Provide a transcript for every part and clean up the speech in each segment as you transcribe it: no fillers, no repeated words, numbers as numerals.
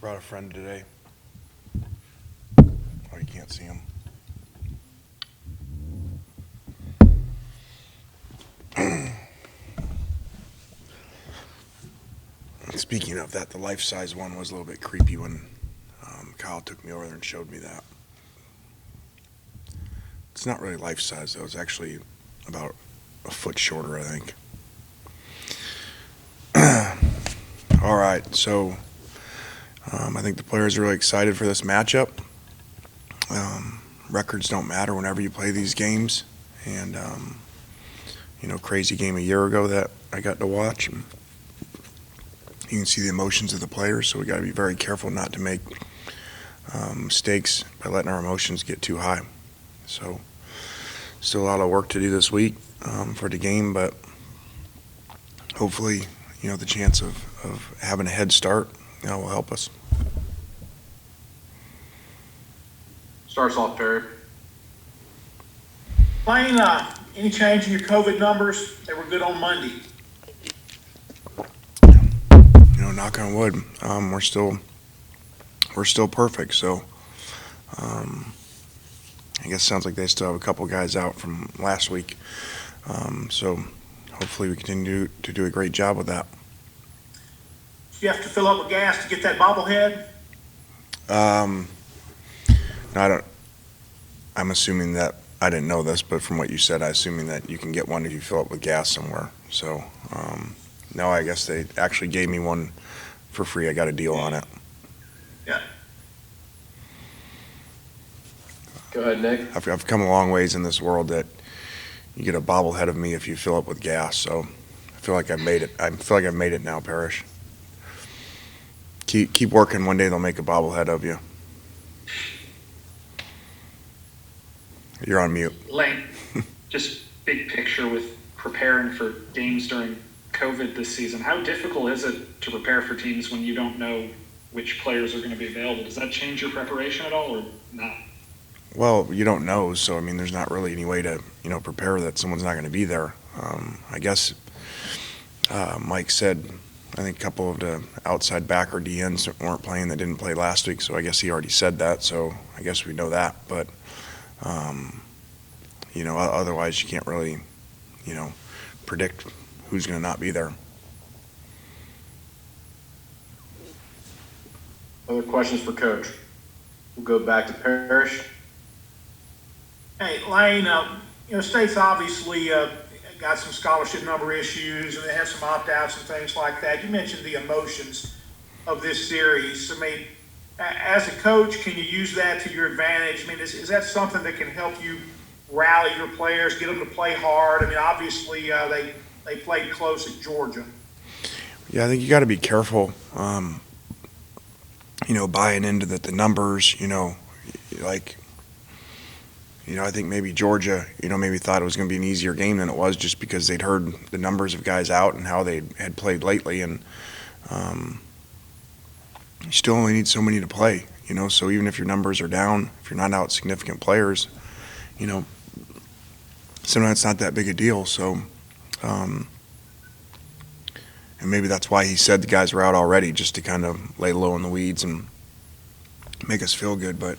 Brought a friend today. Oh, you can't see him. Speaking of that, the life-size one was a little bit creepy when Kyle took me over there and showed me that. It's not really life-size, though. It's actually about a foot shorter, I think. All right, so I think the players are really excited for this matchup. Records don't matter whenever you play these games. And, crazy game a year ago that I got to watch. And you can see the emotions of the players, so we got to be very careful not to make mistakes by letting our emotions get too high. So, still a lot of work to do this week for the game, but hopefully, the chance of having a head start, will help us. Starts off, Perry. Lane, any change in your COVID numbers? They were good on Monday. Knock on wood, we're still perfect. So, I guess it sounds like they still have a couple guys out from last week. So, hopefully, we continue to do a great job with that. You have to fill up with gas to get that bobblehead? No, I don't. I'm assuming that I didn't know this, but from what you said, I'm assuming that you can get one if you fill up with gas somewhere. So, no, I guess they actually gave me one for free. I got a deal on it. Yeah. Go ahead, Nick. I've come a long ways in this world that you get a bobblehead of me if you fill up with gas. So I feel like I've made it. I feel like I've made it now, Parrish. Keep working. One day they'll make a bobblehead of you. You're on mute. Lane, just big picture with preparing for games during COVID this season. How difficult is it to prepare for teams when you don't know which players are going to be available? Does that change your preparation at all or not? Well, you don't know, so I mean, there's not really any way to prepare that someone's not going to be there. I guess Mike said, I think a couple of the outside backer DNs weren't playing that didn't play last week, so I guess he already said that. So I guess we know that, but otherwise you can't really predict who's going to not be there. Other questions for Coach? We'll go back to Parrish. Hey, Lane, State's obviously got some scholarship number issues, and they have some opt-outs and things like that. You mentioned the emotions of this series. I mean, as a coach, can you use that to your advantage? I mean, is that something that can help you rally your players, get them to play hard? I mean, obviously, they played close at Georgia. Yeah, I think you got to be careful, buying into the numbers, I think maybe Georgia, maybe thought it was going to be an easier game than it was just because they'd heard the numbers of guys out and how they had played lately. And you still only need so many to play, so even if your numbers are down, if you're not out significant players, sometimes it's not that big a deal. So, and maybe that's why he said the guys were out already, just to kind of lay low in the weeds and make us feel good. But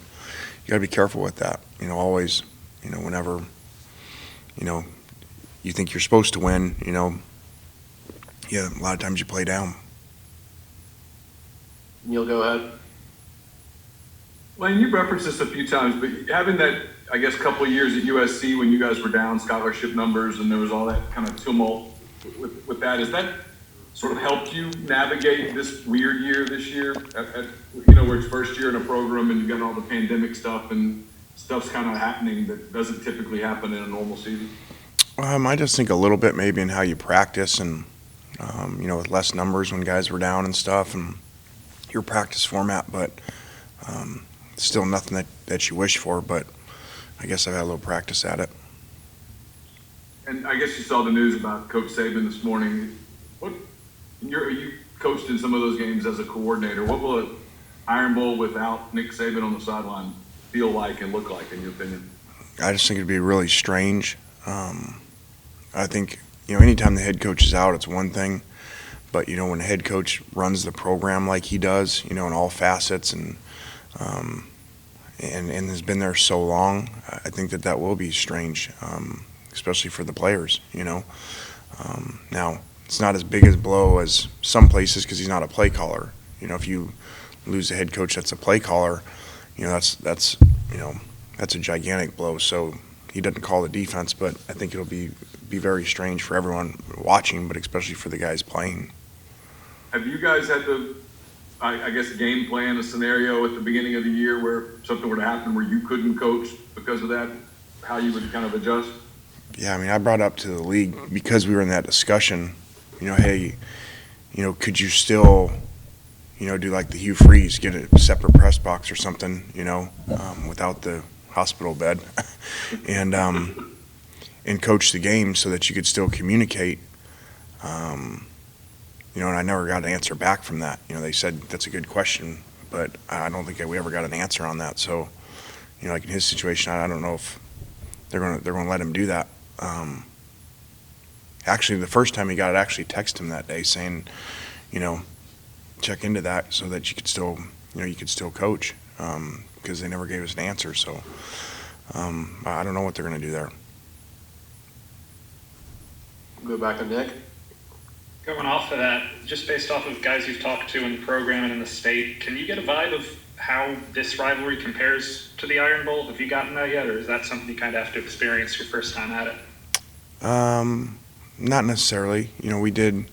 you got to be careful with that. Always, whenever, you think you're supposed to win, a lot of times you play down. Neil, go ahead. Lane, you referenced this a few times, but having that, I guess, couple of years at USC when you guys were down scholarship numbers and there was all that kind of tumult with that, has that sort of helped you navigate this weird year this year where it's first year in a program and you've got all the pandemic stuff and stuff's kind of happening that doesn't typically happen in a normal season? I just think a little bit maybe in how you practice and, with less numbers when guys were down and stuff and your practice format, but still nothing that you wish for, but I guess I've had a little practice at it. And I guess you saw the news about Coach Saban this morning. You coached in some of those games as a coordinator. What will an Iron Bowl without Nick Saban on the sideline feel like and look like, in your opinion? I just think it'd be really strange. I think, anytime the head coach is out, it's one thing, But, you know, when the head coach runs the program like he does, you know, in all facets and has been there so long, I think that will be strange, especially for the players, you know. Now, it's not as big a blow as some places because he's not a play caller. You know, if you lose a head coach that's a play caller, you know, that's a gigantic blow. So he doesn't call the defense, but I think it'll be very strange for everyone watching, but especially for the guys playing. Have you guys had to, I guess, game plan a scenario at the beginning of the year where something were to happen where you couldn't coach because of that? How you would kind of adjust? Yeah, I mean, I brought up to the league because we were in that discussion, you know, hey, you know, could you still, you know, do like the Hugh Freeze, get a separate press box or something, you know, without the hospital bed, and coach the game so that you could still communicate. You know, and I never got an answer back from that. You know, they said that's a good question, but I don't think we ever got an answer on that. So, you know, like in his situation, I don't know if they're gonna let him do that. Actually, the first time he got it, I actually texted him that day saying, you know, check into that so that you could still, you know, you could still coach, because they never gave us an answer. So I don't know what they're gonna do there. Go back to Nick. Going off of that, just based off of guys you've talked to in the program and in the state, can you get a vibe of how this rivalry compares to the Iron Bowl? Have you gotten that yet, or is that something you kind of have to experience your first time at it? Not necessarily. You know, we did, you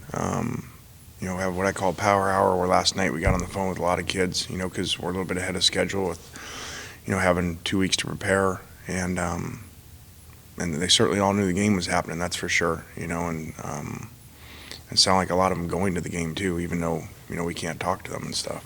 know, have what I call power hour, where last night we got on the phone with a lot of kids, you know, because we're a little bit ahead of schedule with, you know, having 2 weeks to prepare, and they certainly all knew the game was happening, that's for sure, you know, and it sounded like a lot of them going to the game too, even though, you know, we can't talk to them and stuff.